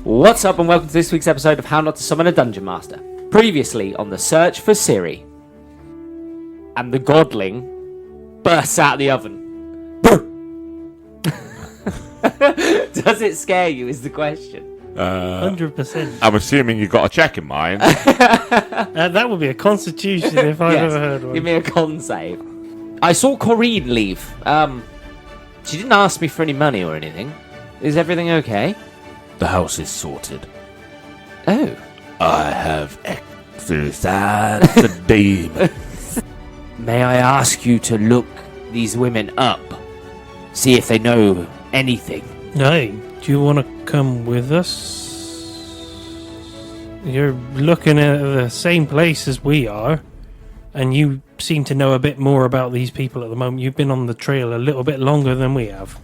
What's up and welcome to this week's episode of How Not to Summon a Dungeon Master. Previously on the search for Ciri. And the godling bursts out of the oven. Does it scare you is the question. 100%. I'm assuming you've got a check in mind. That would be a constitution if I've ever heard one. Give me a con save. I saw Corinne leave. She didn't ask me for any money or anything. Is everything okay? The house is sorted. Oh. I have exorcised the demon. May I ask you to look these women up? See if they know anything. Hey, do you want to come with us? You're looking at the same place as we are, and you seem to know a bit more about these people at the moment. You've been on the trail a little bit longer than we have.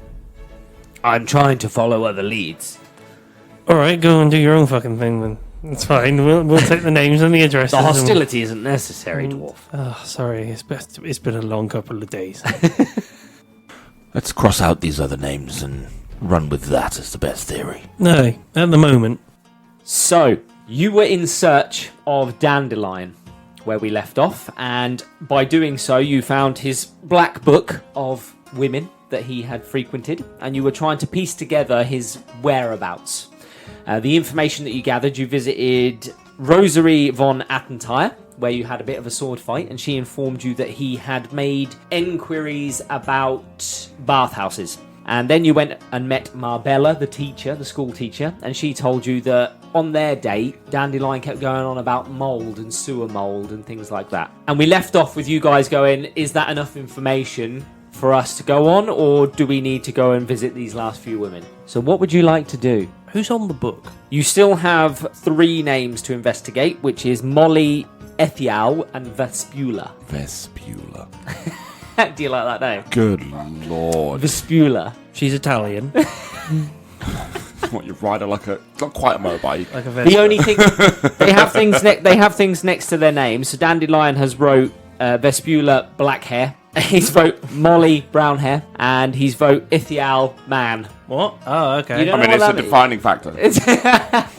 I'm trying to follow other leads. Alright, go and do your own fucking thing then. It's fine, we'll take the names and the addresses. The hostility isn't necessary, dwarf. Oh, sorry, it's been a long couple of days. Let's cross out these other names and run with that as the best theory. No, at the moment. So, you were in search of Dandelion, where we left off, and by doing so, you found his black book of women that he had frequented, and you were trying to piece together his whereabouts. The information that you gathered, you visited Rosary von Attentire, where you had a bit of a sword fight, and she informed you that he had made enquiries about bathhouses. And then you went and met Marbella, the teacher, the school teacher, and she told you that on their date, Dandelion kept going on about mould and sewer mould and things like that. And we left off with you guys going, is that enough information for us to go on, or do we need to go and visit these last few women? So what would you like to do? Who's on the book? You still have 3 names to investigate, which is Molly, Ethial, and Vespula. Vespula. Do you like that name? Good lord. Vespula. She's Italian. What, you ride her like not quite a motorbike. Like a Vespa. The only thing they have things next to their names. So Dandelion has wrote Vespula black hair. He's vote Molly brown hair, and he's vote Ithial man. What? Oh, okay. You don't I mean, know it's what a that means? defining factor.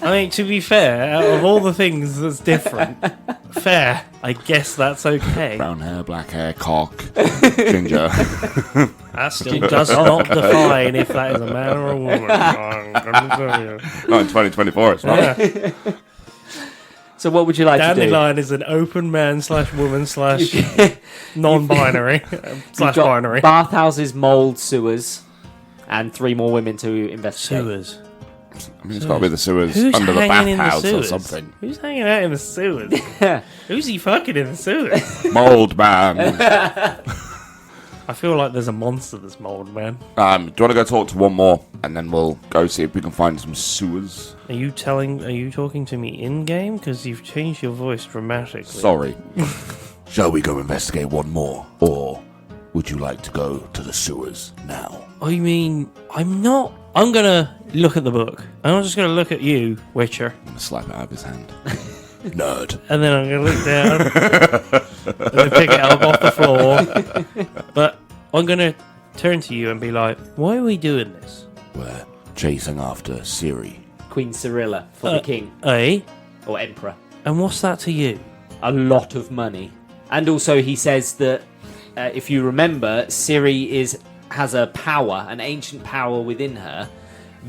I mean, to be fair, out of all the things that's different, fair, I guess that's okay. Brown hair, black hair, cock, ginger. That still does not define if that is a man or a woman. Not in 2024, it's not. Yeah. So what would you like to do? Dandelion is an open man / woman / non-binary / You've got binary. bathhouses, mould, sewers, and 3 more women to investigate. Sewers. I mean, it's got to be the sewers Who's under the hanging in the bathhouse or sewers? something. Who's hanging out in the sewers? Who's he fucking in the sewers? Mold man. I feel like there's a monster that's mold, man. Do you want to go talk to one more, and then we'll go see if we can find some sewers? Are you talking to me in-game? Because you've changed your voice dramatically. Sorry. Shall we go investigate one more? Or would you like to go to the sewers now? I mean, I'm gonna look at the book. I'm just gonna look at you, Witcher. I'm going to slap it out of his hand. Nerd. And then I'm gonna look down and then pick it up off the floor. But I'm gonna turn to you and be like, why are we doing this? We're chasing after Ciri. Queen Cyrilla for the king Eh? or emperor. And what's that to you? A lot of money. And also he says that if you remember, Ciri has a power, an ancient power within her,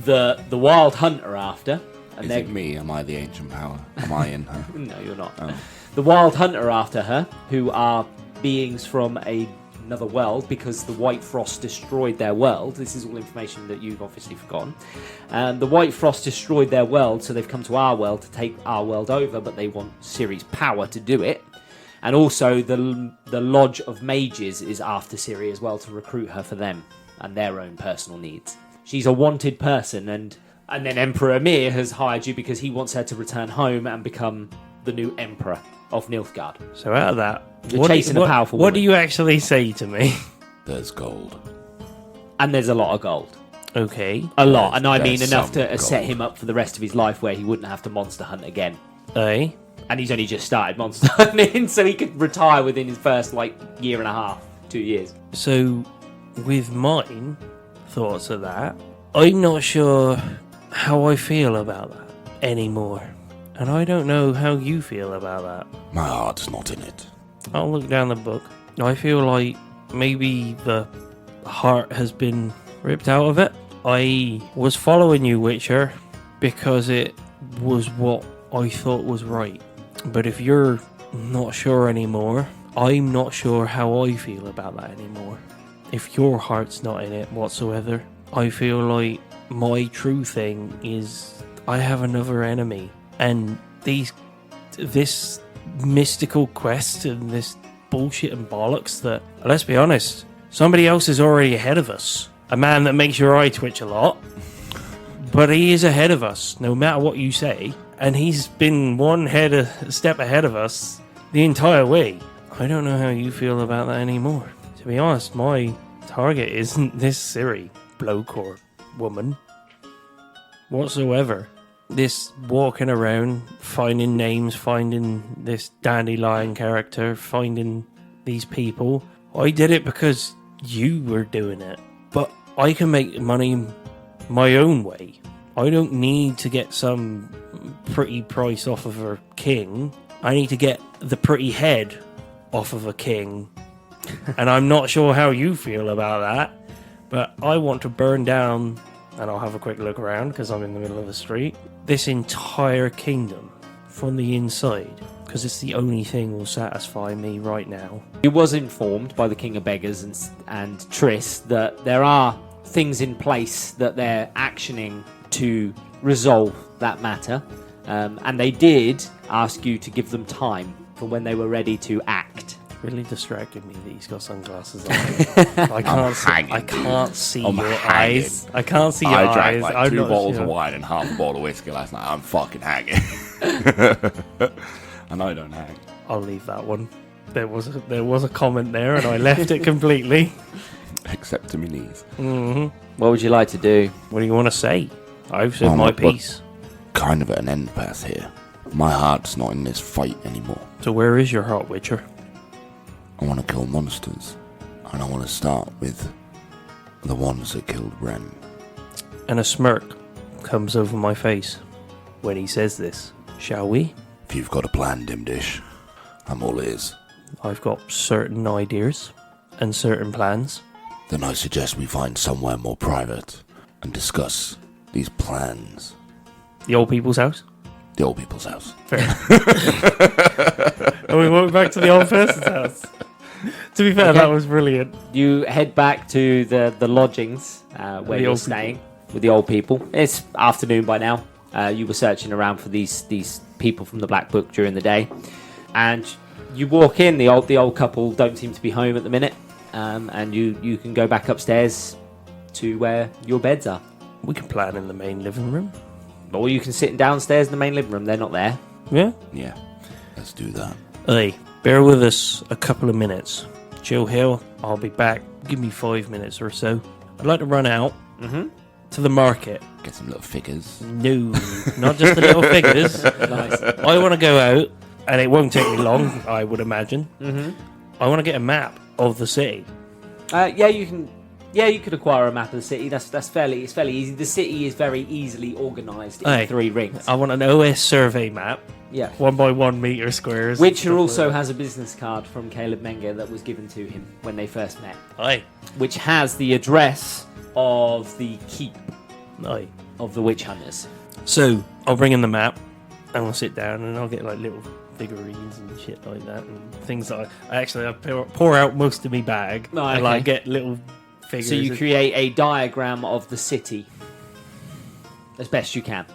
the Wild Hunt are after. And Is it me? Am I the ancient power? Am I in her? No, you're not. Oh. The Wild Hunt are after her, who are beings from another world, because the White Frost destroyed their world. This is all information that you've obviously forgotten. The White Frost destroyed their world, so they've come to our world to take our world over, but they want Ciri's power to do it. And also the Lodge of Mages is after Ciri as well, to recruit her for them and their own personal needs. She's a wanted person, and then Emperor Emir has hired you because he wants her to return home and become the new Emperor of Nilfgaard. So out of that, You're chasing a powerful What woman. do you actually say to me? There's gold. And there's a lot of gold. Okay. A lot, and I mean There's enough some to set gold. him up for the rest of his life where he wouldn't have to monster hunt again. Eh? And he's only just started monster hunting, so he could retire within his first, year and a half, 2 years. So, with mine thoughts of that, I'm not sure how I feel about that anymore. And I don't know how you feel about that. My heart's not in it. I'll look down the book. I feel like maybe the heart has been ripped out of it. I was following you, Witcher, because it was what I thought was right. But if you're not sure anymore, I'm not sure how I feel about that anymore. If your heart's not in it whatsoever, I feel like my true thing is I have another enemy. And this mystical quest and this bullshit and bollocks that, let's be honest, somebody else is already ahead of us. A man that makes your eye twitch a lot. But he is ahead of us, no matter what you say. And he's been one step ahead of us the entire way. I don't know how you feel about that anymore. To be honest, my target isn't this Ciri bloke or woman whatsoever. This walking around, finding names, finding this dandelion character, finding these people. I did it because you were doing it. But I can make money my own way. I don't need to get some pretty price off of a king. I need to get the pretty head off of a king. And I'm not sure how you feel about that. But I want to burn down, and I'll have a quick look around because I'm in the middle of the street, this entire kingdom from the inside, because it's the only thing will satisfy me right now. He was informed by the King of Beggars and Triss that there are things in place that they're actioning to resolve that matter. And they did ask you to give them time for when they were ready to act. Really distracted me that he's got sunglasses on. I can't see I'm your hanging. eyes. I can't see your I eyes. drank like I'm 2 not bottles sure. of wine and half a bottle of whiskey last night. I'm fucking hanging. And I don't hang. I'll leave that one. There was a comment there, and I left it completely. Except to my knees. Hmm. What would you like to do? What do you want to say? I've said Well, my what- piece. Kind of at an end path here. My heart's not in this fight anymore. So where is your heart, Witcher? I want to kill monsters. And I want to start with the ones that killed Ren. And a smirk comes over my face when he says this. Shall we? If you've got a plan, Dimdish, I'm all ears. I've got certain ideas and certain plans. Then I suggest we find somewhere more private and discuss these plans. The old people's house? The old people's house. Fair. And we went back to the old person's house. To be fair, Okay. that was brilliant. You head back to the lodgings where The you're old staying with the old people. It's afternoon by now. You were searching around for these people from the Black Book during the day, and you walk in. The old couple don't seem to be home at the minute, and you can go back upstairs to where your beds are, We can plan in the main living room. or you can sit downstairs in the main living room. They're not there. Yeah? Yeah, let's do that. Hey, bear with us a couple of minutes. Chill Hill, I'll be back. Give me 5 minutes or so. I'd like to run out to the market. Get some little figures. No, not just the little figures. Nice. I want to go out, and it won't take me long, I would imagine. I want to get a map of the city. Yeah, you can. Yeah, you could acquire a map of the city. It's fairly easy. The city is very easily organised in Aye. 3 rings. I want an OS survey map, Yeah. 1 by 1 meter squares. Witcher and also stuff has a business card from Caleb Menger that was given to him when they first met, like which has the address of the keep Aye. Aye. of the witch hunters. So, I'll bring in the map, and we'll sit down, and I'll get like little figurines and shit like that, and things that I pour out most of my bag, Oh, and okay. like get little figures. So you create a diagram of the city as best you can.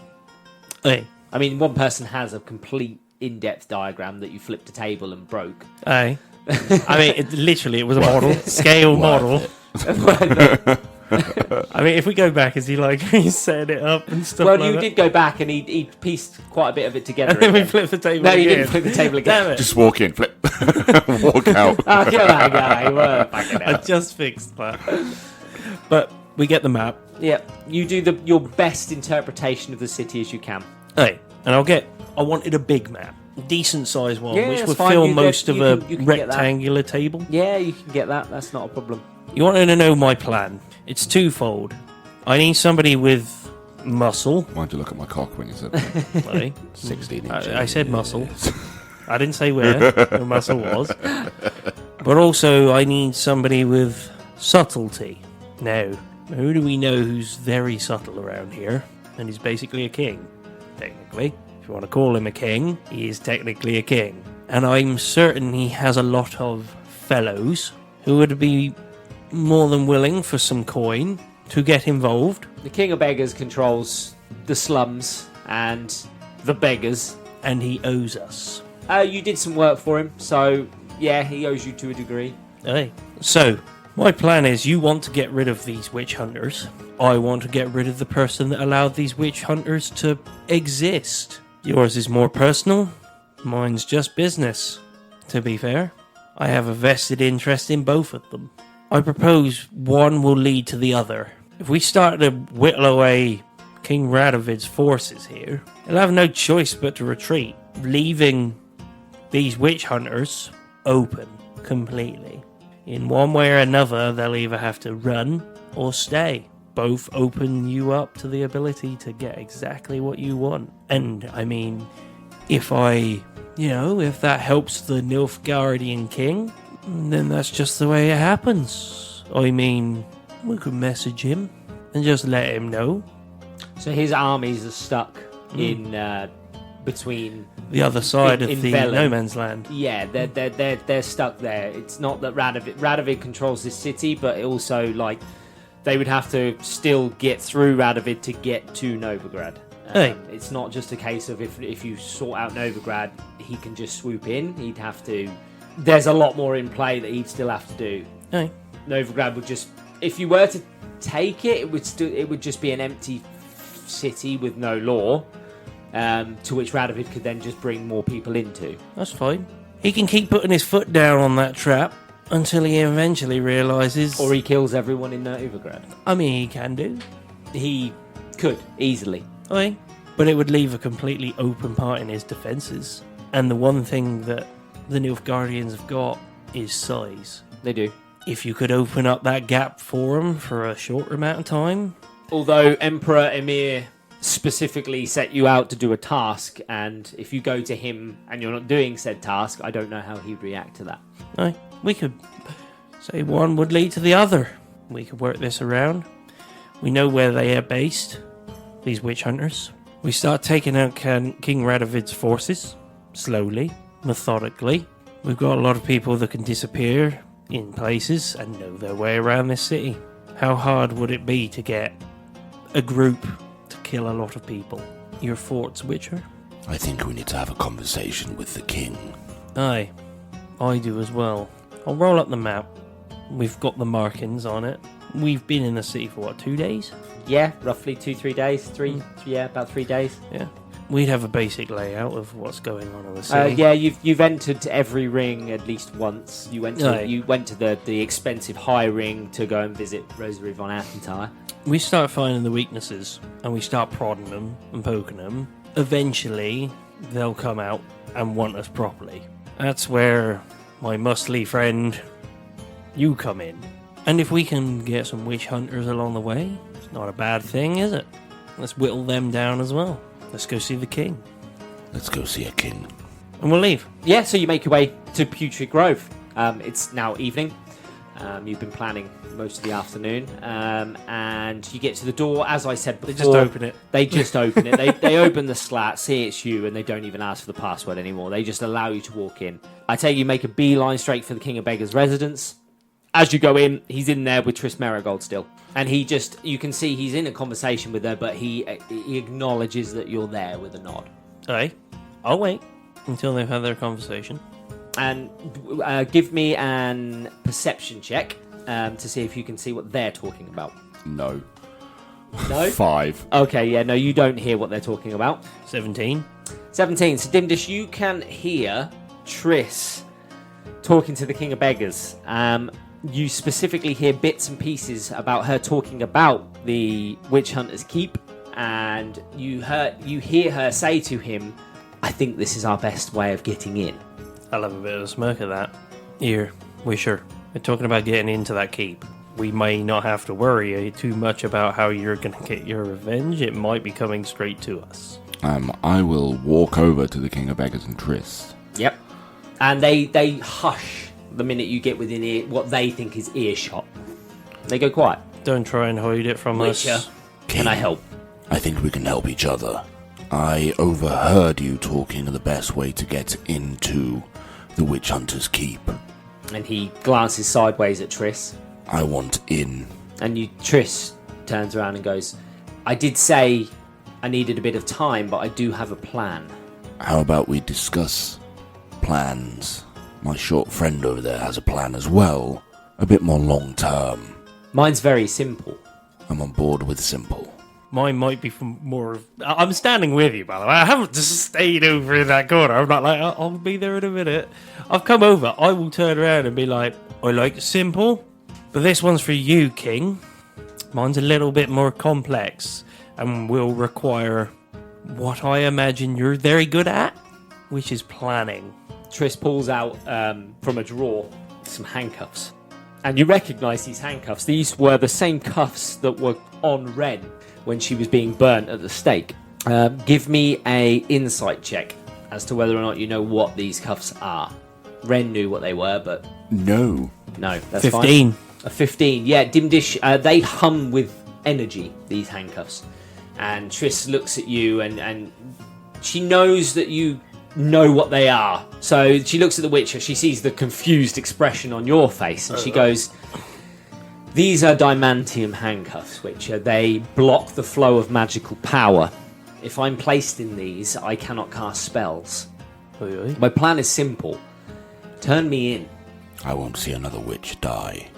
Aye. I mean, one person has a complete in-depth diagram that you flipped a table and broke. Aye. I mean, it was a model, scale model. I mean, if we go back, is he like he's setting it up and stuff Well, like you that? did go back and he pieced quite a bit of it together. And then we again. flip the table No, again. you didn't flip the table again. Damn it. Just walk in, flip, walk out. Oh, come on, guy. Well, fucking I hell. just fixed that. But we get the map. Yeah, you do your best interpretation of the city as you can. Hey, and I wanted a big map. Decent sized one, Yeah, which that's would fine. fill You most can- of you a can get that. rectangular table. Yeah, you can get that. That's not a problem. You wanted to know my plan. It's twofold. I need somebody with muscle. Why'd you look at my cock when you said that? Right? 16 inches. I said muscle. I didn't say where the muscle was. But also, I need somebody with subtlety. Now, who do we know who's very subtle around here? And he's basically a king, technically. If you want to call him a king, he is technically a king. And I'm certain he has a lot of fellows who would be more than willing for some coin to get involved. The King of Beggars controls the slums and the beggars. And he owes us. You did some work for him, so yeah, he owes you to a degree. Hey. So, my plan is you want to get rid of these witch hunters. I want to get rid of the person that allowed these witch hunters to exist. Yours is more personal. Mine's just business. To be fair, I have a vested interest in both of them. I propose one will lead to the other. If we start to whittle away King Radovid's forces here, he'll have no choice but to retreat, leaving these witch hunters open completely. In one way or another, they'll either have to run or stay. Both open you up to the ability to get exactly what you want. And, I mean, if that helps the Nilfgaardian king, then that's just the way it happens. I mean, we could message him and just let him know. So his armies are stuck in between the other side in of the Velen. no man's land. Yeah, they're stuck there. It's not that Radovid controls this city, but also like they would have to still get through Radovid to get to Novigrad. Hey. It's not just a case of if you sort out Novigrad, he can just swoop in. He'd have to. There's a lot more in play that he'd still have to do. Hey. Novigrad would just, if you were to take it, it would just be an empty city with no law, to which Radovid could then just bring more people into. That's fine. He can keep putting his foot down on that trap until he eventually realises... Or he kills everyone in Novigrad. I mean, he can do. He could, easily. Aye. But it would leave a completely open part in his defences. And the one thing that the Nilfgaardians have got is size. They do. If you could open up that gap for him for a shorter amount of time... Although Emperor Emir specifically set you out to do a task, and if you go to him and you're not doing said task, I don't know how he'd react to that. Aye. We could say one would lead to the other. We could work this around. We know where they are based, these witch hunters. We start taking out King Radovid's forces, slowly, methodically. We've got a lot of people that can disappear in places and know their way around this city. How hard would it be to get a group to kill a lot of people? Your fort's Witcher? I think we need to have a conversation with the king. Aye, I do as well. I'll roll up the map. We've got the markings on it. We've been in the city for 2 days? Yeah, roughly 2-3 days. About 3 days. Yeah. We'd have a basic layout of what's going on in the city. Yeah, you've entered every ring at least once. You went to the expensive high ring to go and visit Rosary von Attentyre. We start finding the weaknesses, and we start prodding them and poking them. Eventually, they'll come out and want us properly. That's where my muscly friend, you come in. And if we can get some witch hunters along the way, it's not a bad thing, is it? Let's whittle them down as well. Let's go see the king. Let's go see a king. And we'll leave. Yeah, so you make your way to Putrid Grove. It's now evening. You've been planning most of the afternoon. And you get to the door, as I said before. They just open it. They just open it. They open the slat, see it's you, and they don't even ask for the password anymore. They just allow you to walk in. I tell you, make a beeline straight for the King of Beggars' residence. As you go in, he's in there with Triss Marigold still. And you can see he's in a conversation with her, but he acknowledges that you're there with a nod. Aye. I'll wait until they've had their conversation. And give me an perception check to see if you can see what they're talking about. No. No? 5. Okay, yeah, no, you don't hear what they're talking about. 17. 17. So, Dimdish, you can hear Triss talking to the King of Beggars. You specifically hear bits and pieces about her talking about the Witch Hunter's Keep, and you hear her say to him, "I think this is our best way of getting in." I'll have a bit of a smirk at that. Here, Wisher. We're talking about getting into that keep. we may not have to worry too much about how you're going to get your revenge. It might be coming straight to us. I will walk over to the King of Beggars and Triss. Yep. And they hush the minute you get within what they think is earshot. They go quiet. Don't try and hide it from Witcher, us. can I help? I think we can help each other. I overheard you talking of the best way to get into the Witch Hunter's Keep. And he glances sideways at Triss. I want in. And Triss turns around and goes, I did say I needed a bit of time, but I do have a plan. How about we discuss plans? My short friend over there has a plan as well. A bit more long term. Mine's very simple. I'm on board with simple. Mine might be from more of... I'm standing with you, by the way. I haven't just stayed over in that corner. I'm not like, I'll be there in a minute. I've come over. I will turn around and be like, I like simple, but this one's for you, King. Mine's a little bit more complex and will require what I imagine you're very good at, which is planning. Triss pulls out from a drawer some handcuffs. And you recognise these handcuffs. These were the same cuffs that were on Ren when she was being burnt at the stake. Give me a insight check as to whether or not you know what these cuffs are. Ren knew what they were, but... No. No, that's 15. fine. A 15. Yeah, Dimdish, they hum with energy, these handcuffs. And Triss looks at you and she knows that you know what they are. So she looks at the Witcher, she sees the confused expression on your face, and she goes, these are diamantium handcuffs, Witcher. They block the flow of magical power. If I'm placed in these, I cannot cast spells. Really? My plan is simple. Turn me in. I won't see another witch die.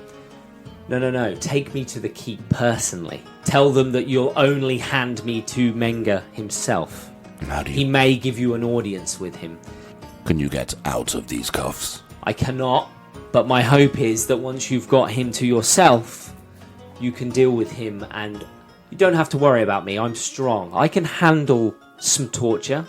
No. Take me to the keep personally. Tell them that you'll only hand me to Menga himself. And how do He you... may give you an audience with him. Can you get out of these cuffs? I cannot, but my hope is that once you've got him to yourself, you can deal with him and you don't have to worry about me. I'm strong. I can handle some torture.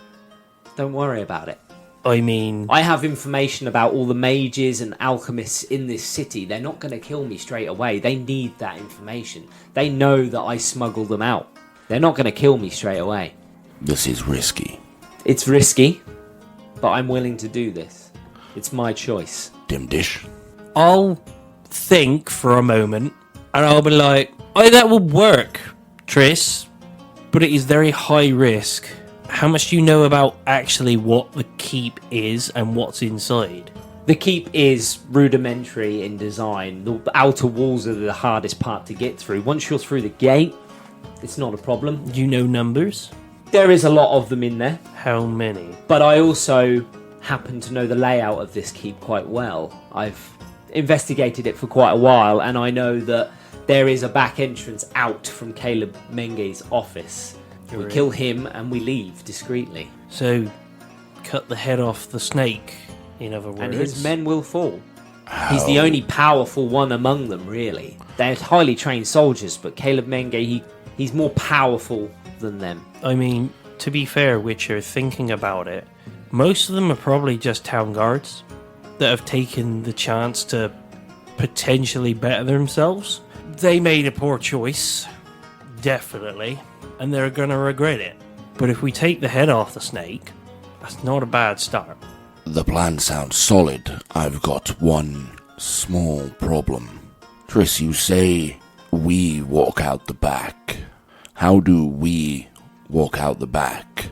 Don't worry about it. I mean... I have information about all the mages and alchemists in this city. They're not going to kill me straight away. They need that information. They know that I smuggled them out. They're not going to kill me straight away. This is risky. It's risky, but I'm willing to do this. It's my choice. Dimdish? I'll think for a moment, and I'll be like, oh, that will work, Triss, but it is very high risk. How much do you know about actually what the keep is and what's inside? The keep is rudimentary in design. The outer walls are the hardest part to get through. Once you're through the gate, it's not a problem. Do you know numbers? There is a lot of them in there, How many? but I also happen to know the layout of this keep quite well. I've investigated it for quite a while, and I know that there is a back entrance out from Caleb Menge's office. We Right. kill him and we leave discreetly. So, cut the head off the snake, in other words. And his men will fall. He's the only powerful one among them, really. They're highly trained soldiers, but Caleb Menge, he's more powerful than them. I mean, to be fair, Witcher, thinking about it, most of them are probably just town guards that have taken the chance to potentially better themselves. They made a poor choice, definitely, and they're going to regret it. But if we take the head off the snake, that's not a bad start. The plan sounds solid. I've got one small problem. Triss, you say we walk out the back. How do we walk out the back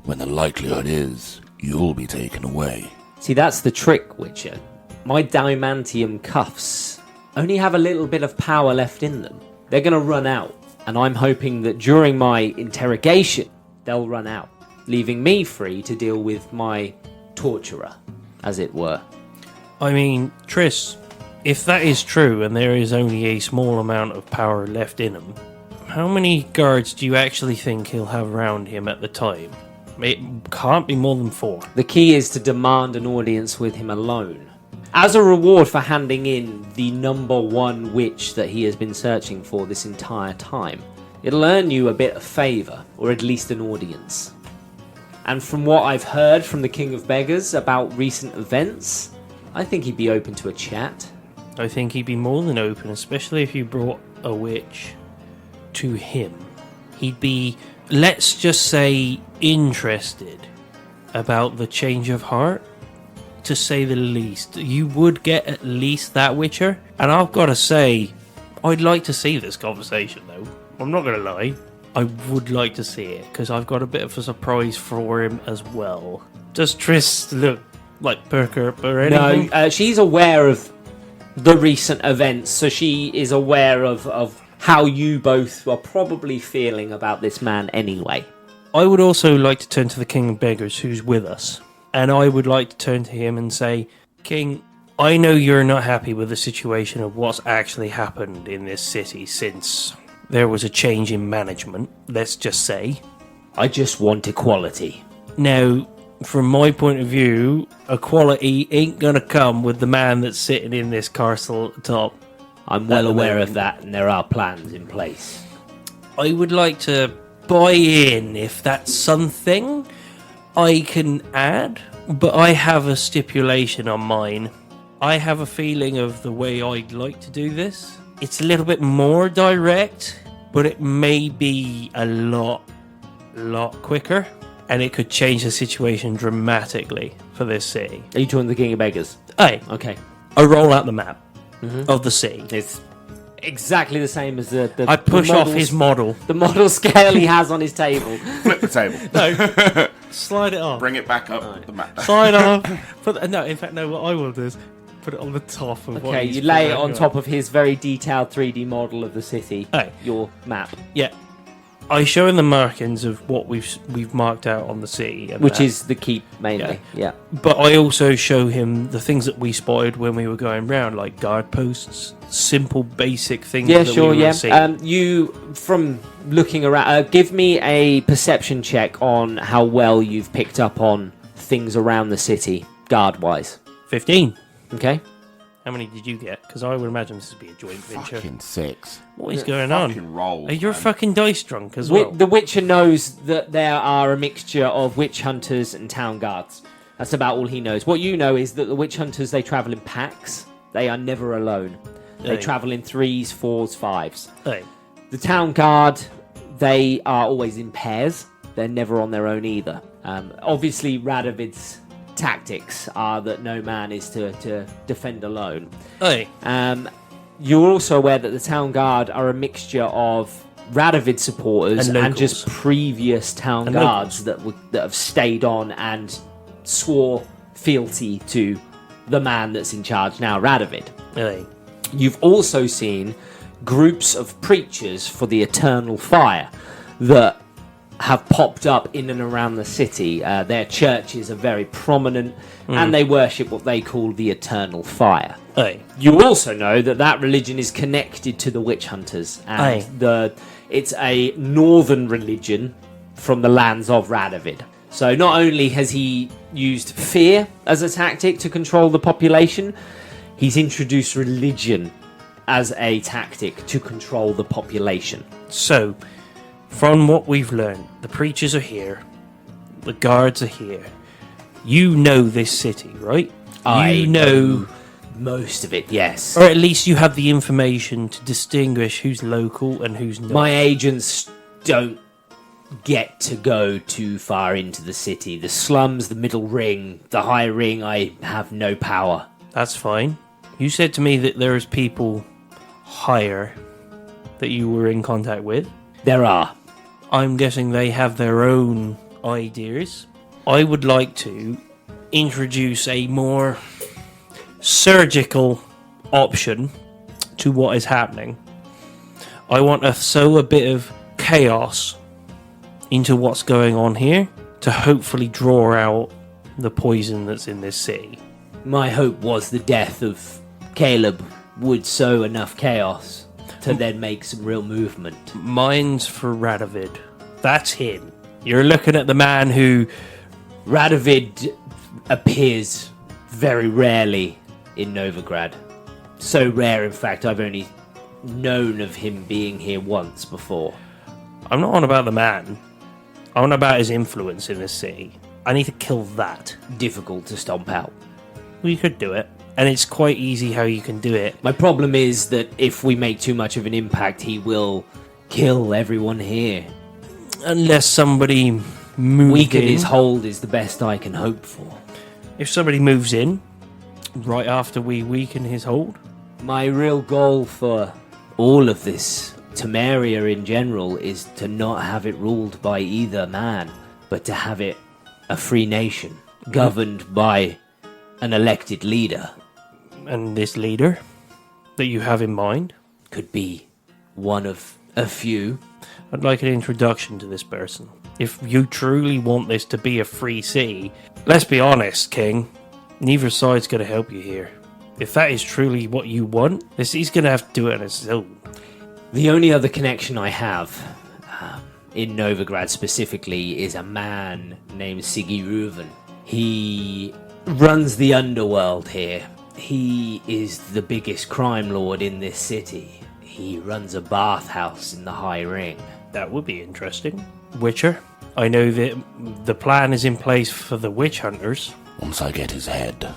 when the likelihood is you'll be taken away? See, that's the trick, Witcher. My diamantium cuffs only have a little bit of power left in them. They're going to run out, and I'm hoping that during my interrogation, they'll run out, leaving me free to deal with my torturer, as it were. I mean, Triss, if that is true and there is only a small amount of power left in him, how many guards do you actually think he'll have around him at the time? It can't be more than 4. The key is to demand an audience with him alone. As a reward for handing in the number one witch that he has been searching for this entire time, it'll earn you a bit of favour, or at least an audience. And from what I've heard from the King of Beggars about recent events, I think he'd be open to a chat. I think he'd be more than open, especially if you brought a witch to him. He'd be, let's just say, interested about the change of heart, to say the least. You would get at least that witcher. And I've got to say, I'd like to see this conversation, though. I'm not going to lie. I would like to see it, because I've got a bit of a surprise for him as well. Does Triss look like perk up or anything? No, she's aware of the recent events, so she is aware of how you both are probably feeling about this man anyway. I would also like to turn to the King of Beggars, who's with us. And I would like to turn to him and say, King, I know you're not happy with the situation of what's actually happened in this city since there was a change in management, let's just say. I just want equality. Now, from my point of view, equality ain't gonna come with the man that's sitting in this castle at the top. I'm well aware of that, and there are plans in place. I would like to buy in if that's something I can add, but I have a stipulation on mine. I have a feeling of the way I'd like to do this. It's a little bit more direct, but it may be a lot quicker, and it could change the situation dramatically for this city. Are you talking the King of Beggars? Aye, Okay. I roll out the map of the city. It's exactly the same as the I push the off models- his model. the model scale he has on his table. Flip the table. No, slide it off. Bring it back up the map. Slide off. No, in fact, no. What I will do is put it on the top of. what Okay, he's you lay it put on out. top of his very detailed 3D model of the city. Aye. Your map, Yeah, I show him the markings of what we've marked out on the city, and which that. is the keep mainly. Yeah. But I also show him the things that we spotted when we were going round, like guard posts, simple, basic things. Yeah, that sure, we were yeah. seeing. You, from looking around, give me a perception check on how well you've picked up on things around the city, guard-wise. 15. Okay? How many did you get? Because I would imagine this would be a joint venture. Fucking 6. What is going on? Fucking roll. You're man. fucking dice drunk as well. The Witcher knows that there are a mixture of witch hunters and town guards. That's about all he knows. What you know is that the witch hunters, they travel in packs. They are never alone. They Aye. travel in 3s, 4s, 5s. Hey, The town guard, they are always in pairs. They're never on their own either. Obviously, Radovid's tactics are that no man is to defend alone. hey, You're also aware that the town guard are a mixture of Radovid supporters And and just locals. previous town And guards that have stayed on and swore fealty to the man that's in charge now, Radovid. hey. You've also seen groups of preachers for the eternal fire that have popped up in and around the city. Their churches are very prominent and they worship what they call the eternal fire. Hey, You also know that religion is connected to the witch hunters, and it's a northern religion from the lands of Radovid. So not only has he used fear as a tactic to control the population, he's introduced religion as a tactic to control the population. so from what we've learned, the preachers are here, the guards are here. You know this city, right? You know, most of it, yes. or at least you have the information to distinguish who's local and who's not. My agents don't get to go too far into the city. The slums, the middle ring, the high ring, I have no power. That's fine. You said to me that there is people higher that you were in contact with. There are. I'm guessing they have their own ideas. I would like to introduce a more surgical option to what is happening. I want to sow a bit of chaos into what's going on here to hopefully draw out the poison that's in this city. My hope was the death of Caleb would sow enough chaos to then make some real movement. Mine's for Radovid. That's him. You're looking at the man who... Radovid appears very rarely in Novigrad. So rare, in fact, I've only known of him being here once before. I'm not on about the man. I'm on about his influence in this city. I need to kill that. Difficult to stomp out. We could do it. And it's quite easy how you can do it. My problem is that if we make too much of an impact, he will kill everyone here. Unless somebody moves Weaken in. his hold is the best I can hope for. If somebody moves in right after we weaken his hold. My real goal for all of this, Temeria in general, is to not have it ruled by either man, but to have it a free nation, governed by an elected leader. And this leader that you have in mind? Could be one of a few. I'd like an introduction to this person. If you truly want this to be a free city, let's be honest, King, neither side's going to help you here. If that is truly what you want, he's going to have to do it on his own. The only other connection I have, in Novigrad specifically, is a man named Sigiruven. He runs the underworld here. He is the biggest crime lord in this city. He runs a bathhouse in the High Ring. That would be interesting. Witcher, I know that the plan is in place for the witch hunters. Once I get his head,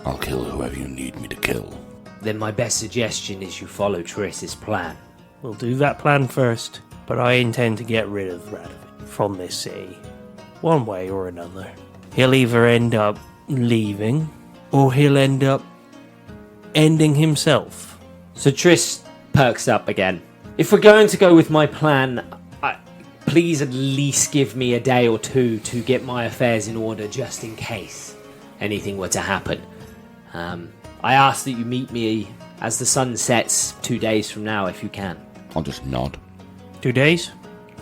I'll kill whoever you need me to kill. Then my best suggestion is you follow Triss's plan. We'll do that plan first, but I intend to get rid of Radovid from this city, one way or another. He'll either end up leaving, or he'll end up ending himself. So Triss perks up again. If we're going to go with my plan, please at least give me a day or two to get my affairs in order just in case anything were to happen. I ask that you meet me as the sun sets 2 days from now if you can. I'll just nod. 2 days?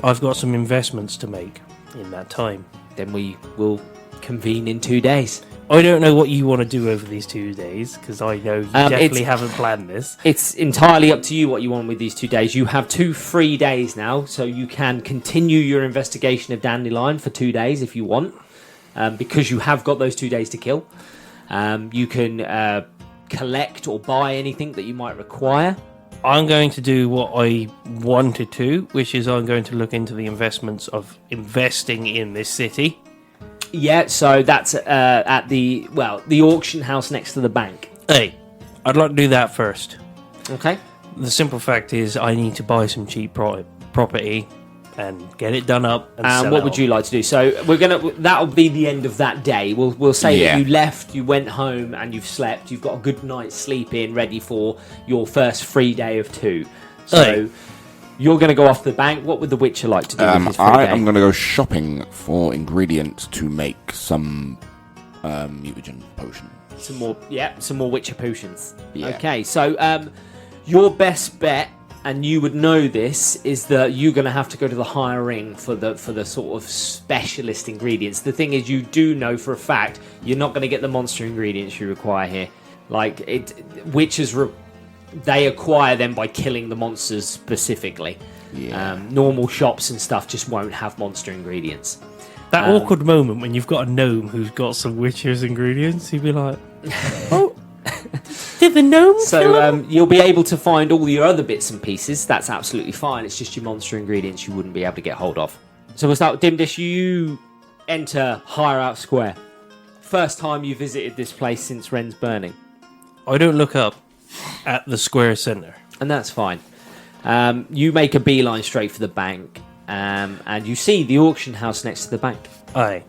I've got some investments to make in that time. Then we will convene in 2 days. I don't know what you want to do over these 2 days, because I know you definitely haven't planned this. It's entirely up to you what you want with these 2 days. You have 2 free days now, so you can continue your investigation of Dandelion for 2 days if you want, because you have got those 2 days to kill. You can collect or buy anything that you might require. I'm going to do what I wanted to, which is I'm going to look into the investments of investing in this city. Yeah, so that's at the auction house next to the bank. Hey, I'd like to do that first. Okay. The simple fact is I need to buy some cheap property and get it done up and sell what it would on. you like to do? So that'll be the end of that day. We'll say Yeah. that you left, you went home, and you've slept. You've got a good night's sleep in, ready for your first free day of 2. So Hey. you're going to go off the bank. What would the Witcher like to do with his free I day? am going to go shopping for ingredients to make some mutagen potion. Some more Witcher potions. Yeah. Okay, so your best bet, and you would know this, is that you're going to have to go to the higher ring for the sort of specialist ingredients. The thing is, you do know for a fact you're not going to get the monster ingredients you require here. Like Witchers, they acquire them by killing the monsters specifically. Yeah. Normal shops and stuff just won't have monster ingredients. That awkward moment when you've got a gnome who's got some Witcher's ingredients, you'd be like, oh, did the gnome kill So him? you'll be able to find all your other bits and pieces. That's absolutely fine. It's just your monster ingredients you wouldn't be able to get hold of. So we'll start with Dimdish. You enter Higher Out Square. First time you visited this place since Ren's burning. I don't look up at the square centre. And that's fine. You make a beeline straight for the bank. And you see the auction house next to the bank. Aye.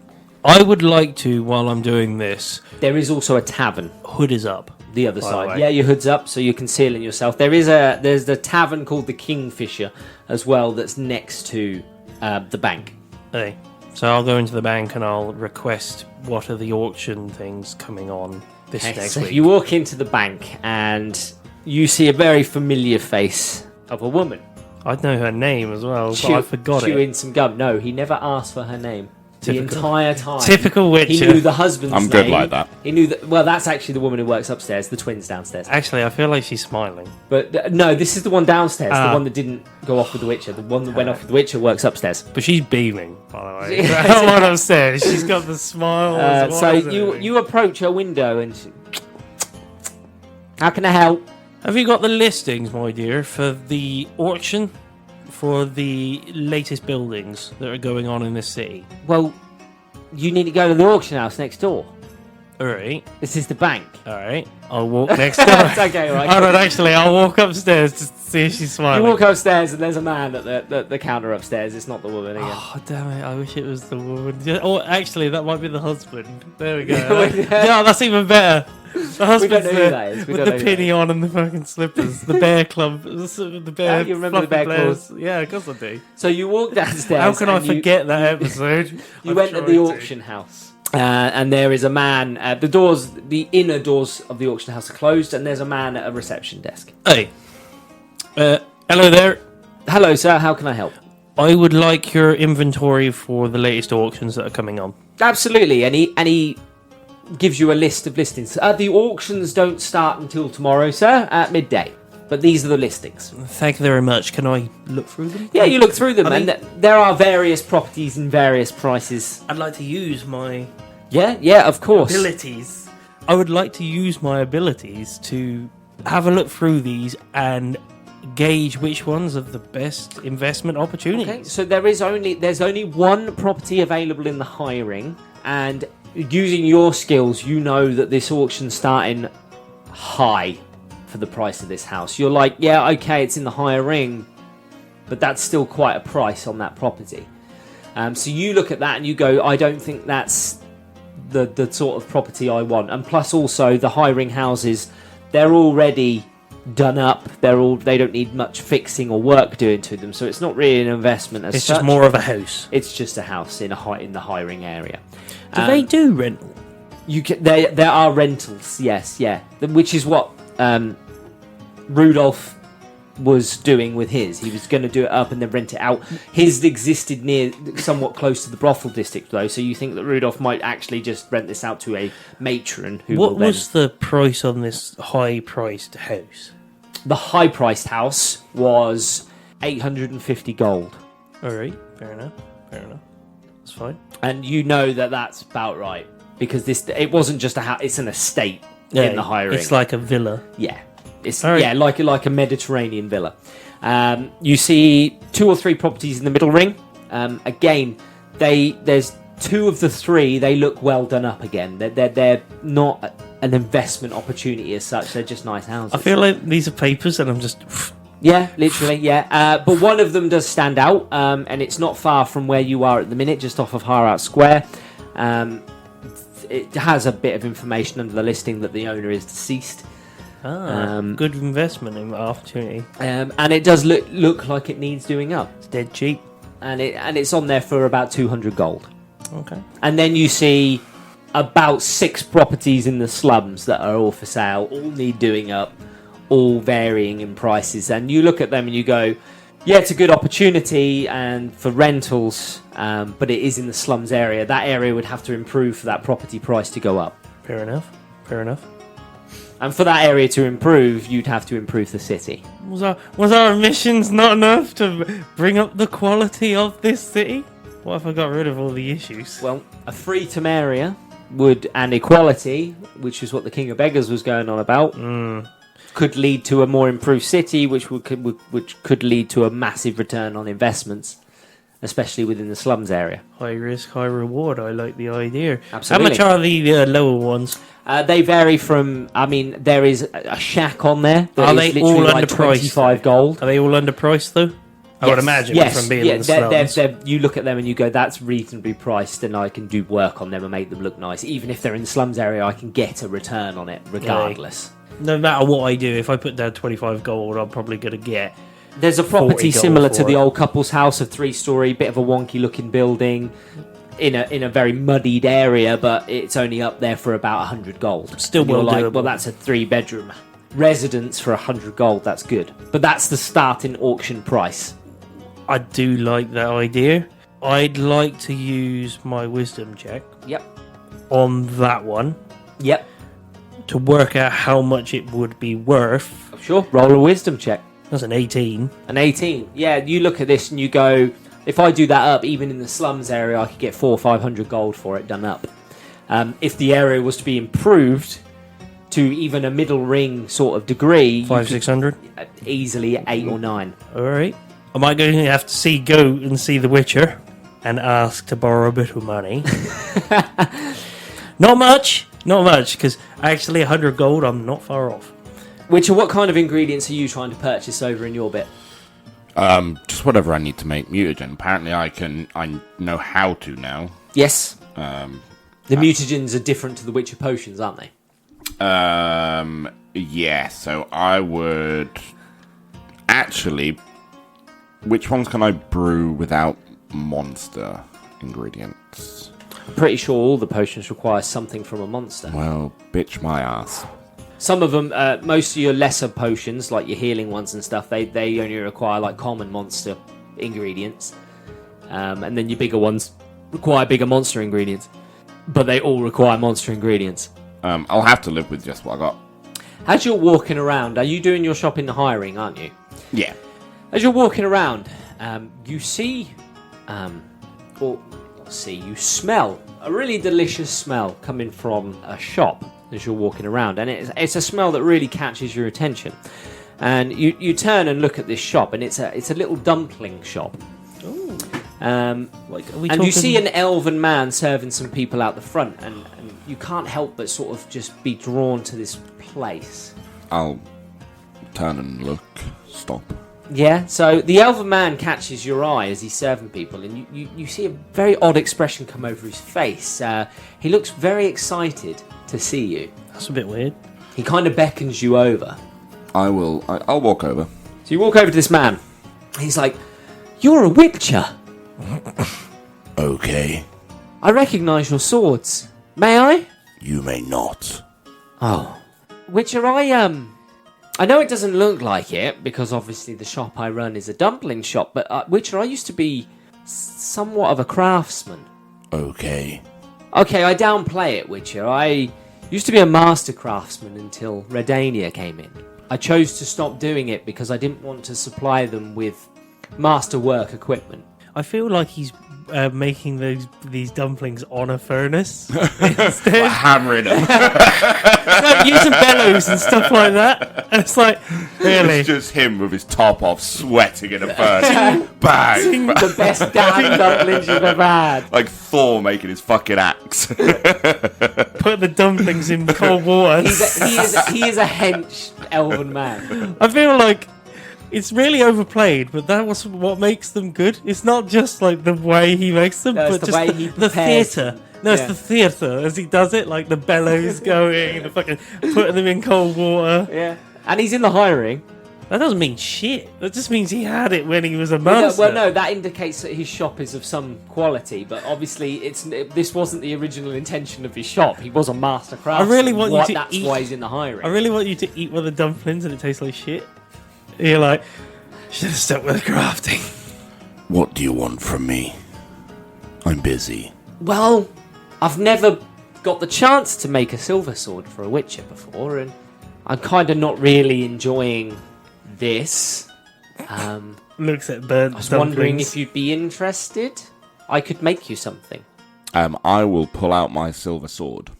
I would like to, while I'm doing this, There is also a tavern. hood is up. The other By the side. way. Yeah, your hood's up, so you're concealing yourself. There's the tavern called the Kingfisher as well that's next to the bank. Aye. So I'll go into the bank and I'll request what are the auction things coming on this Okay, next so week. you walk into the bank and you see a very familiar face of a woman. I'd know her name as well, but I forgot it. Chewing some gum. No, he never asked for her name. The Typical. entire time. Typical He Witcher. knew the husband's name. I'm good like that. He knew that. Well, that's actually the woman who works upstairs. The twins downstairs. Actually, I feel like she's smiling. But no, this is the one downstairs. Ah. The one that didn't go off with the Witcher. The one that went off with the Witcher works upstairs. But she's beaming, by the way. That's what I'm saying. She's got the smile. So you approach her window and she, how can I help? Have you got the listings, my dear, for the auction for the latest buildings that are going on in this city? Well, you need to go to the auction house next door. All right. This is the bank. All right. I'll walk next door. It's okay, right? Oh, no, actually, I'll walk upstairs to see if she's smiling. You walk upstairs and there's a man at the counter upstairs. It's not the woman again. Oh, damn it. I wish it was the woman. Yeah, oh, actually, that might be the husband. There we go. Yeah. Yeah, that's even better. The husband's know who there that is. We with don't the know who pinny that on and the fucking slippers. The bear club. The bear. Oh, you remember the fluffy bear bears. claws? Yeah, of course I do. So you walk downstairs. How can I and you- forget that episode? You I'm went to trying the auction house, and there is a man. The inner doors of the auction house are closed, and there's a man at a reception desk. Hey. Hello there. Hello, sir. How can I help? I would like your inventory for the latest auctions that are coming on. Absolutely. And he gives you a list of listings. The auctions don't start until tomorrow, sir, at midday. But these are the listings. Thank you very much. Can I look through them? Yeah, you look through them, I and mean- there are various properties in various prices. I'd like to use my Yeah, of course. abilities. I would like to use my abilities to have a look through these and gauge which ones are the best investment opportunities. Okay, so there's only one property available in the hiring, and using your skills, you know that this auction's starting high for the price of this house. You're like, yeah, okay, it's in the higher ring, but that's still quite a price on that property. So you look at that and you go, I don't think that's the sort of property I want. And plus, also the high ring houses, they're already done up. They don't need much fixing or work doing to them. So it's not really an investment as It's such. just more of a house. It's just a house in the high ring area. Do they do rental? There are rentals, yes, yeah, which is what Rudolph was doing with his. He was going to do it up and then rent it out. His existed somewhat close to the brothel district, though, so you think that Rudolph might actually just rent this out to a matron who What will then... was the price on this high-priced house? The high-priced house was 850 gold. All right, fair enough. That's fine. And you know that that's about right, because it wasn't just a house, it's an estate in the high ring. It's like a villa. Yeah, it's All right. yeah like a Mediterranean villa. You see 2 or 3 properties in the middle ring. Again, there's 2 of the 3. They look well done up. Again, they're not an investment opportunity as such. They're just nice houses. I feel like these are papers, and I'm just. Yeah, literally, yeah. But one of them does stand out, and it's not far from where you are at the minute, just off of Harrout Square. It has a bit of information under the listing that the owner is deceased. Good investment opportunity. And it does look like it needs doing up. It's dead cheap. And it's on there for about 200 gold. Okay. And then you see about 6 properties in the slums that are all for sale, all need doing up, all varying in prices. And you look at them and you go, yeah, it's a good opportunity and for rentals, but it is in the slums area. That area would have to improve for that property price to go up. Fair enough. And for that area to improve, you'd have to improve the city. Was our missions not enough to bring up the quality of this city? What if I got rid of all the issues? Well, a free Temeria and equality, which is what the King of Beggars was going on about, could lead to a more improved city, which could lead to a massive return on investments, especially within the slums area. High risk, high reward. I like the idea. Absolutely. How much are the lower ones? They vary from. I mean, there is a shack on there. That Are is they literally all like underpriced? 25 gold. Are they all underpriced though? I would imagine from being in the slums. You look at them and you go, that's reasonably priced, and I can do work on them and make them look nice. Even if they're in the slums area, I can get a return on it regardless. No matter what I do, if I put down 25 gold, I'm probably going to get. There's a property 40 gold similar to for the it. old couple's house, a 3-story, bit of a wonky looking building in a very muddied area, but it's only up there for about 100 gold. Still And you're well like, doable. well, that's a 3-bedroom residence for 100 gold. That's good, but that's the starting auction price. I do like that idea. I'd like to use my wisdom check Yep. on that one Yep. to work out how much it would be worth. Sure. Roll a wisdom check. That's an 18. An 18. Yeah, you look at this and you go, if I do that up, even in the slums area, I could get 400 or 500 gold for it done up. If the area was to be improved to even a middle ring sort of degree, 500-600. easily 8 or 9. All right. I might go and have to go and see The Witcher and ask to borrow a bit of money. Not much. Not much, because actually 100 gold, I'm not far off. Witcher, what kind of ingredients are you trying to purchase over in your bit? Just whatever I need to make mutagen. Apparently I know how to now. Yes. The mutagens are different to the Witcher potions, aren't they? Yeah, so I would... Actually, which ones can I brew without monster ingredients? I'm pretty sure all the potions require something from a monster. Well, bitch my ass. Some of them, most of your lesser potions, like your healing ones and stuff, they only require like common monster ingredients. And then your bigger ones require bigger monster ingredients. But they all require monster ingredients. I'll have to live with just what I got. As you're walking around, are you doing your shopping and hiring, aren't you? Yeah. As you're walking around, you see, you smell a really delicious smell coming from a shop as you're walking around, and it's a smell that really catches your attention. And you turn and look at this shop, and it's a little dumpling shop. Ooh. And you see an elven man serving some people out the front, and you can't help but sort of just be drawn to this place. I'll turn and look. Stop. Yeah, so the elven man catches your eye as he's serving people, and you see a very odd expression come over his face. He looks very excited to see you. That's a bit weird. He kind of beckons you over. I'll walk over. So you walk over to this man. He's like, "You're a witcher. Okay, I recognise your swords. May I?" you may not. Oh. Witcher, I know it doesn't look like it, because obviously the shop I run is a dumpling shop, but Witcher, I used to be somewhat of a craftsman. Okay, Okay, I downplay it, Witcher. I used to be a master craftsman until Redania came in. I chose to stop doing it because I didn't want to supply them with masterwork equipment. I feel like he's making these dumplings on a furnace instead. Hammering them. Using bellows and stuff like that. And it's like, really? It's just him with his top off, sweating in a furnace. Bang! The best damn dumplings you've ever had. Like Thor making his fucking axe. Put the dumplings in cold water. He is a hench elven man. I feel like it's really overplayed, but that was what makes them good. It's not just like the way he makes them, No, it's but the just way he the prepares theatre. them. No, it's Yeah. the theatre as he does it, like the bellows going, the fucking putting them in cold water. Yeah. And he's in the hiring. That doesn't mean shit. That just means he had it when he was a Well, master. no, that indicates that his shop is of some quality, but obviously this wasn't the original intention of his shop. He was a master craftsman. really want you to That's eat- why he's in the hiring. I really want you to eat one of the dumplings and it tastes like shit. You're like, should have stuck with the crafting. what do you want from me? I'm busy. Well, I've never got the chance to make a silver sword for a witcher before, and I'm kind of not really enjoying this. Looks at burnt I was wondering dumplings. if you'd be interested. I could make you something. I will pull out my silver sword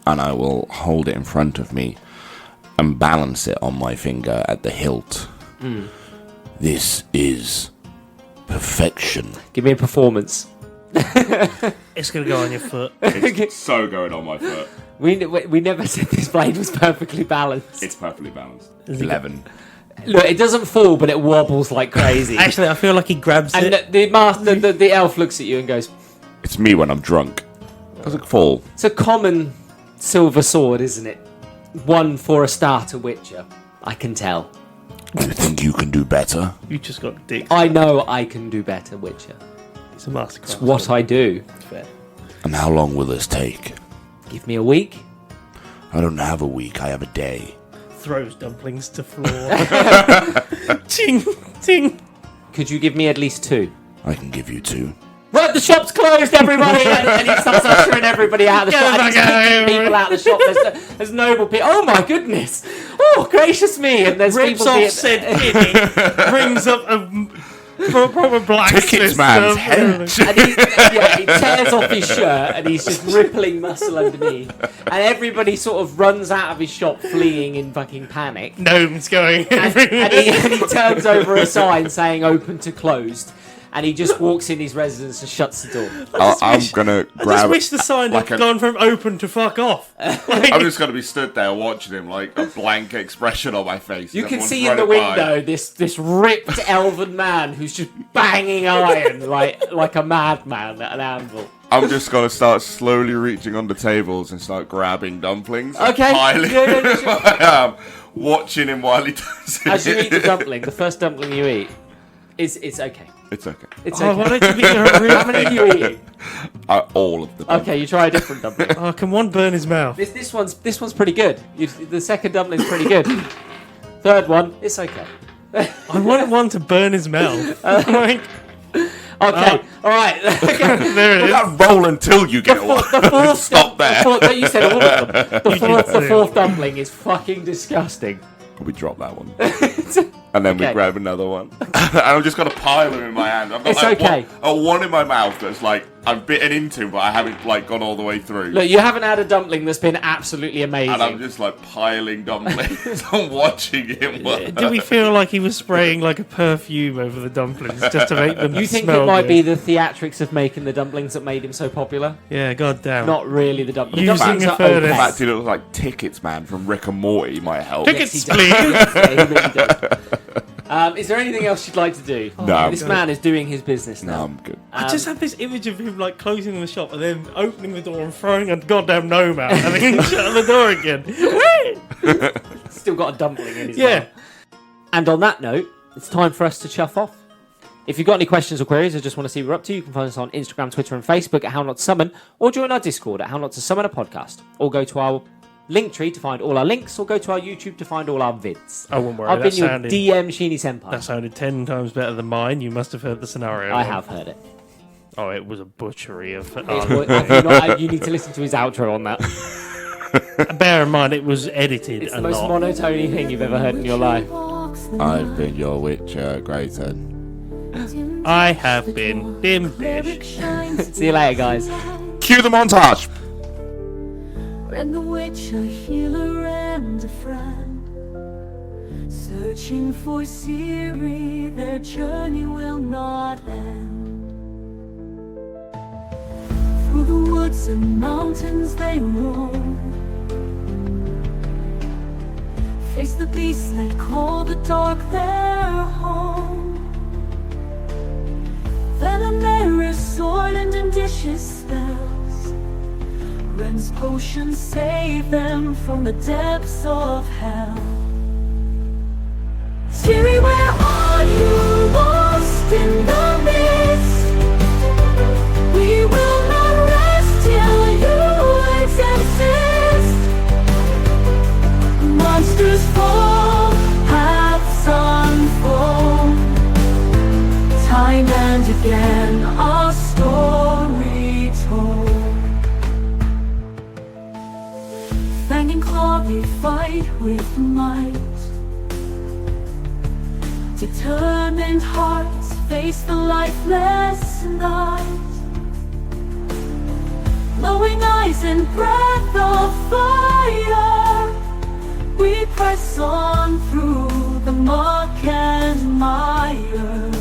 and I will hold it in front of me and balance it on my finger at the hilt. This is perfection. Give me a performance. It's going to go on your foot. It's so going on my foot. We never said this blade was perfectly balanced. It's perfectly balanced. Is he 11. Look, it doesn't fall, but it wobbles like crazy. Actually, I feel like he grabs and it. the elf looks at you and goes, It's me when I'm drunk. Does it fall? "It's a common silver sword, isn't it? One for a starter witcher. I can tell. You think you can do better? You just got dick. I know I can do better, Witcher. It's a master It's what I do. Fair. And how long will this take? Give me a week. I don't have a week, I have a day. Throws dumplings to floor. Ting, ting. Could you give me at least 2? I can give you 2. Right, the shop's closed, everybody! and he starts ushering everybody out of the shop. And he's kicking people out of the shop. There's noble people. Oh my goodness! Oh, gracious me! And there's Rips people off said penny. Brings up a proper blacksmith. Tickets man's stuff. And he tears off his shirt and he's just rippling muscle underneath. And everybody sort of runs out of his shop fleeing in fucking panic. Gnomes going And he turns over a sign saying open to closed. and he just walks in his residence and shuts the door. I'm gonna I just grab. wish the sign like had a- gone from open to fuck off. I'm just gonna be stood there watching him, like a blank expression on my face. You can Everyone's see in the running by. window this ripped elven man who's just banging iron like a madman at an anvil. I'm just gonna start slowly reaching under tables and start grabbing dumplings. And Okay. piling Yeah, sure. I am watching him while he does it. As you eat the dumpling, the first dumpling you eat, it's okay. It's okay. It's Oh, why okay. don't you be a real... How many do you eat? All of the dumplings. Okay, you try a different dumpling. Oh, can one burn his mouth? This one's pretty good. The second dumpling's pretty good. Third one, it's okay. I wanted one to burn his mouth. Like, Okay, all right. there it You is. can't roll until you get one. The fourth Stop there. You said all of them. The too. fourth dumpling is fucking disgusting. We drop that one. And then we Okay. grab another one. And I'm just going to pile them in my hand. I've got It's like okay. one in my mouth that's like, I've bitten into, but I haven't like gone all the way through. Look, you haven't had a dumpling that's been absolutely amazing. And I'm just like piling dumplings. I'm watching him. Did we feel like he was spraying like a perfume over the dumplings just to make them You think smell it might good? be the theatrics of making the dumplings that made him so popular? Yeah, goddamn. Not really the dumplings. Using Dumplings a are furnace. In okay. fact, he looks like Tickets Man from Rick and Morty might help. Tickets, Yes, he does. please. Yeah, he really does. Is there anything else you'd like to do? No. This man is doing his business No, now. I'm good. I just have this image of him like closing the shop and then opening the door and throwing a goddamn gnome out and then shutting the door again. Still got a dumpling in his Yeah. mouth. And on that note, it's time for us to chuff off. If you've got any questions or queries or just want to see what we're up to, you can find us on Instagram, Twitter, and Facebook at How Not to Summon, or join our Discord at How Not to Summon a Podcast, or go to our Linktree to find all our links, or go to our YouTube to find all our vids. I won't worry. I've that been your sounded, DM Sheeny Senpai. that sounded 10 times better than mine. You must have heard the scenario. I one. have heard it. Oh, it was a butchery of. You need to listen to his outro on that. Bear in mind, it was edited It's a the most lot. monotone thing you've ever heard in your life. I've been your Witcher, Grayson. I have been Dimdish. See you later, guys. Cue the montage! And the witch, a healer and a friend, searching for Ciri, their journey will not end. Through the woods and mountains they roam, face the beasts that call the dark their home. Velimir sword and Dimdish's spells, Ren's potions save them from the depths of hell. Ciri, where are you? Lost in the mist. We will not rest till you exist. Monsters fall, paths unfold. Time and again, our story told. Fang and claw we fight with might. Determined hearts face the lifeless night. Glowing eyes and breath of fire, we press on through the muck and mire.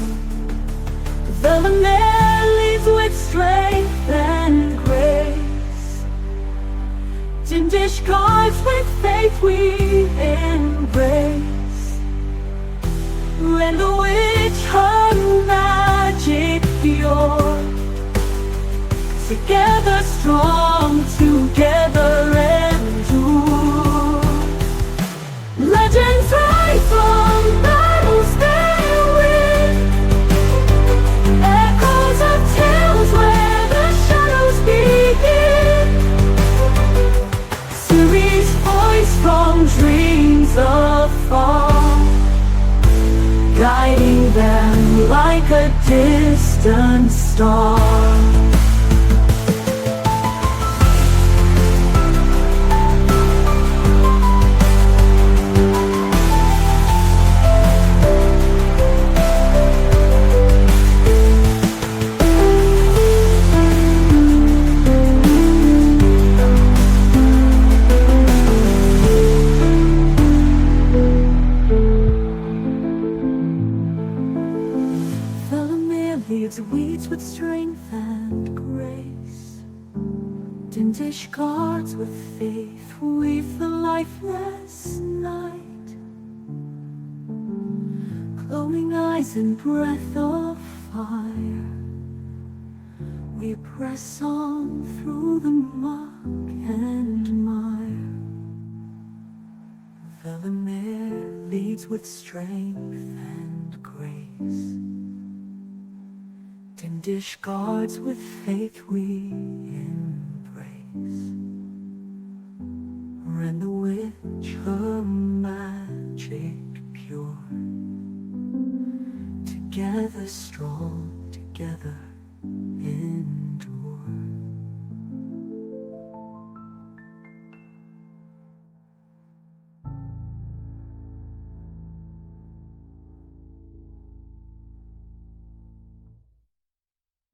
Velimir leads with strength and grace. Dimdish guards with faith we embrace. And the witch her magic pure. Together strong, together endure. Legends rise from battles they win. Echoes of tales where the shadows begin. Ciri's voice from dreams afar, guiding them like a distant star. Dimdish guards with faith, weave the lifeless night. Glowing eyes and breath of fire, we press on through the muck and mire. Velimir leads with strength and grace. Dimdish guards with faith we embrace. Rend the witch her magic pure. Together strong, together